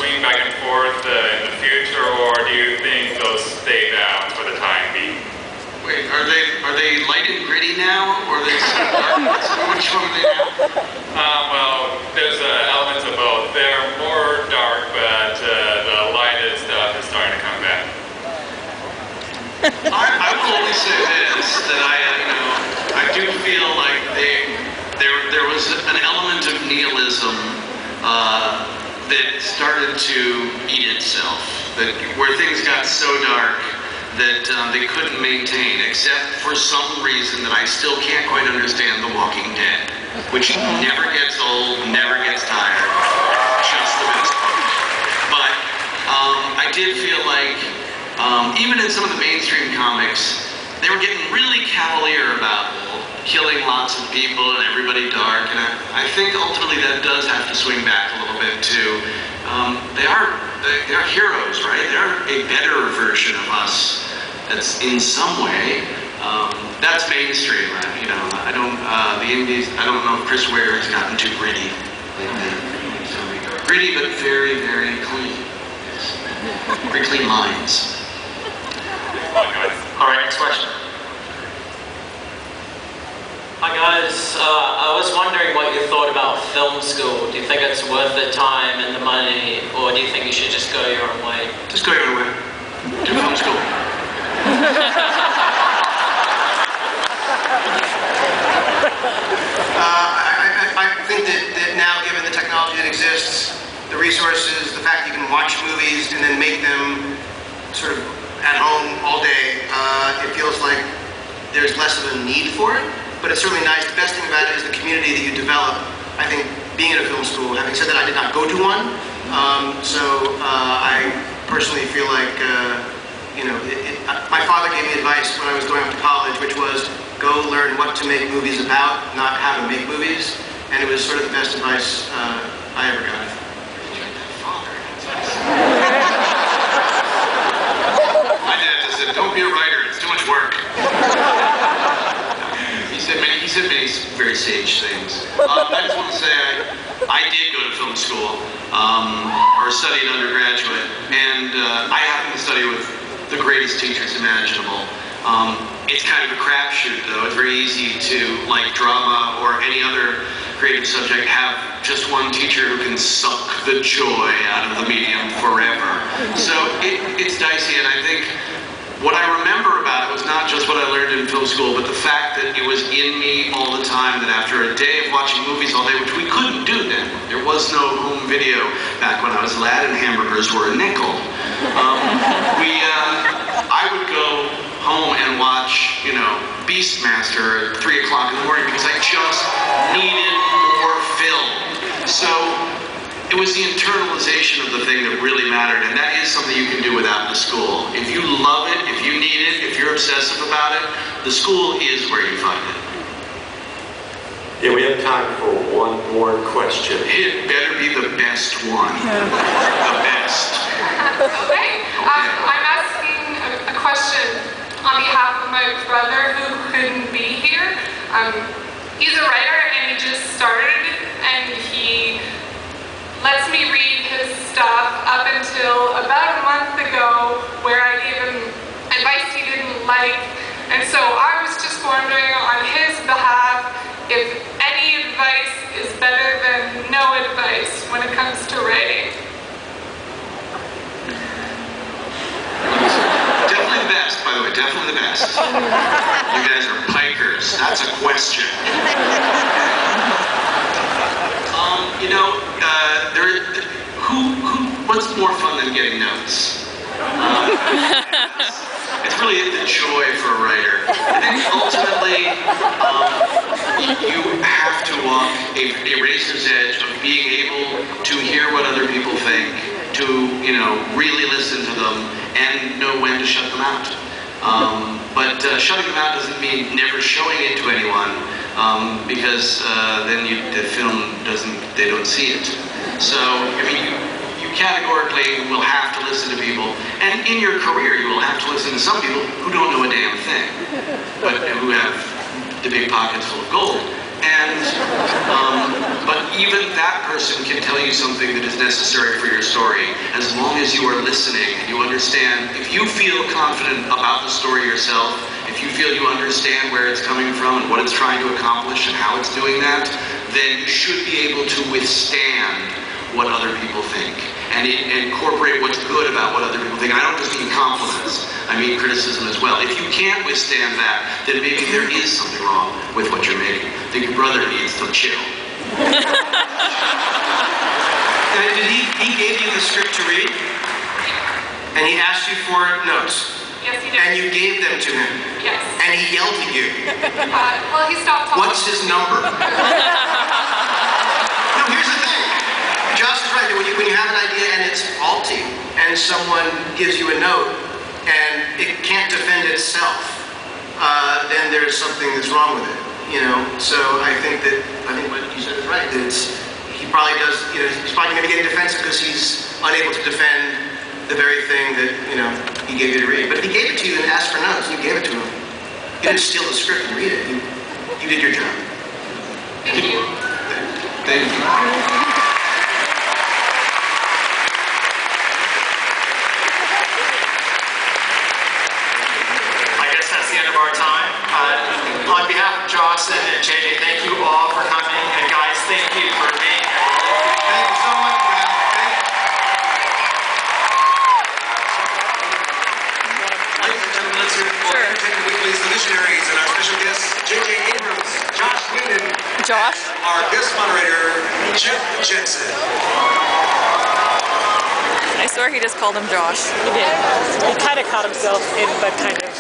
swing back and forth in the future, or do you think they'll stay down for the time being? Wait, are they light and gritty now, or are they dark? Which one are they now? Well, there's elements of both. They're more dark, but the lighted stuff is starting to come back. I will only say this, that I do feel like there was an element of nihilism that started to eat itself, where things got so dark that they couldn't maintain, except for some reason that I still can't quite understand, The Walking Dead, which never gets old, never gets tired, just the best part. But I did feel like, even in some of the mainstream comics, they were getting really cavalier about killing lots of people and everybody dark, and I think ultimately that does have to swing back a little bit too. They are heroes, right? They're a better version of us. That's in some way. That's mainstream, right? I don't. The indies. I don't know if Chris Ware has gotten too gritty like that. So, gritty, but very, very clean. Yes. Very clean lines. All right, next question. Hi guys, I was wondering what you thought about film school. Do you think it's worth the time and the money, or do you think you should just go your own way? Just go your own way. Do film school. I think that now, given the technology that exists, the resources, the fact that you can watch movies and then make them sort of at home all day, it feels like there's less of a need for it. But it's certainly nice. The best thing about it is the community that you develop. I think being in a film school, having said that I did not go to one, I personally feel like, my father gave me advice when I was going off to college, which was go learn what to make movies about, not how to make movies. And it was sort of the best advice I ever got. My dad just said, don't be a writer, it's too much work. He said many very sage things. I just want to say I did go to film school, or studied undergraduate, and I happened to study with the greatest teachers imaginable. It's kind of a crapshoot, though. It's very easy to, like drama or any other creative subject, have just one teacher who can suck the joy out of the medium forever. So it's dicey, and I think what I remember about it was not just what I learned in film school, but the fact that it was in me all the time, that after a day of watching movies all day, which we couldn't do then, there was no home video back when I was a lad and hamburgers were a nickel. I would go home and watch, Beastmaster at 3 o'clock in the morning because I just needed more film. So it was the internalization of the thing that really mattered, and that is something you can do without the school. If you love it, if you need it, if you're obsessive about it, the school is where you find it. Yeah, we have time for one more question. It better be the best one. The best. Okay. I'm asking a question on behalf of my brother who couldn't be here. He's a writer and he just started, and he lets me read his stuff up until about a month ago, where I gave him advice he didn't like. And so I was just wondering on his behalf if any advice is better than no advice when it comes to writing. Definitely the best, by the way, definitely the best. You guys are pikers. That's a question. What's more fun than getting notes? It's really the joy for a writer. I think ultimately, you have to walk a razor's edge of being able to hear what other people think, to really listen to them, and know when to shut them out. But shutting them out doesn't mean never showing it to anyone, because then the film they don't see it. So, you categorically will have to listen to people, and in your career you will have to listen to some people who don't know a damn thing, but who have the big pockets full of gold. And but even that person can tell you something that is necessary for your story, as long as you are listening and you understand. If you feel confident about the story yourself, if you feel you understand where it's coming from and what it's trying to accomplish and how it's doing that, then you should be able to withstand what other people think and incorporate what's good about what other people think. I don't just mean compliments, I mean criticism as well. If you can't withstand that, then maybe there is something wrong with what you're making. I think your brother needs to chill. He gave you the script to read? And he asked you for notes? Yes, he did. And you gave them to him? Yes. And he yelled at you? Well, he stopped talking. What's his number? No, here's the thing. Josh is right. When you have an idea and it's faulty, and someone gives you a note, and it can't defend itself, then there's something that's wrong with it. So I think what you said is right. That he probably does. He's probably going to get defensive because he's unable to defend the very thing that he gave you to read. But if he gave it to you and asked for notes, you gave it to him. You didn't steal the script and read it. You did your job. Thank you. Thank you. I guess that's the end of our time. On behalf of Jocelyn and JJ, thank you all for coming. And guys, thank you for being here. Thank you so much for that. Ladies and gentlemen, let's hear it for Entertainment Weekly's The Visionaries and our special guests, J.J. Abrams, Josh Whedon, Josh? our guest moderator, Chip Jensen. I swear he just called him Josh. He did. He kind of caught himself in the kind of